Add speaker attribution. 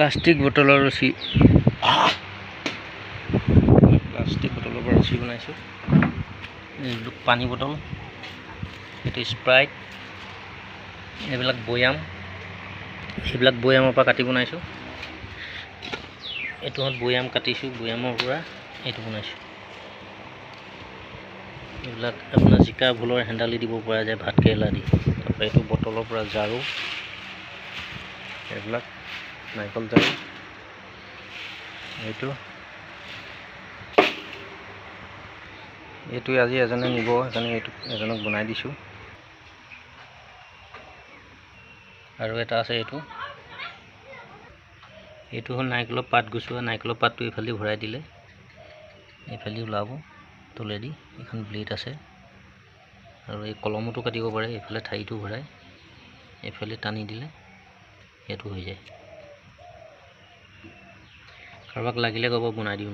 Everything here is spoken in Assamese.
Speaker 1: প্লাষ্টিক বটলৰ ৰছী বনাইছোঁ। পানী বটল, এইটো স্প্ৰাইট, এইবিলাক বৈয়াম, এইবিলাক বৈয়ামৰ পৰা কাটি বনাইছোঁ। এইটো বৈয়াম কাটিছোঁ, বৈয়ামৰ পৰা এইটো বনাইছোঁ। এইবিলাক আপোনাৰ জিকা ভোলৰ হেণ্ডালি দিব পৰা যায়, ভাত কেৰেলা দি। তাৰপৰা এইটো বটলৰ পৰা ঝাৰু, এইবিলাক নাৰিকল ঝাৰু, এইটো আজি এজনে নিব, সেইকাৰণে এইটো এজনক বনাই দিছোঁ। আৰু এটা আছে, এইটো হ'ল নাৰিকলৰ পাত গুচোৱা। নাৰিকলৰ পাতটো এইফালে ভৰাই দিলে এইফালে ওলাব তলেদি। এখন ব্লেড আছে আৰু এই কলমতো কাটিব পাৰে। এইফালে ঠাৰিটো ভৰাই এইফালে টানি দিলে সেইটো হৈ যায়। কাৰোবাক লাগিলে ক'ব, বনাই দিম।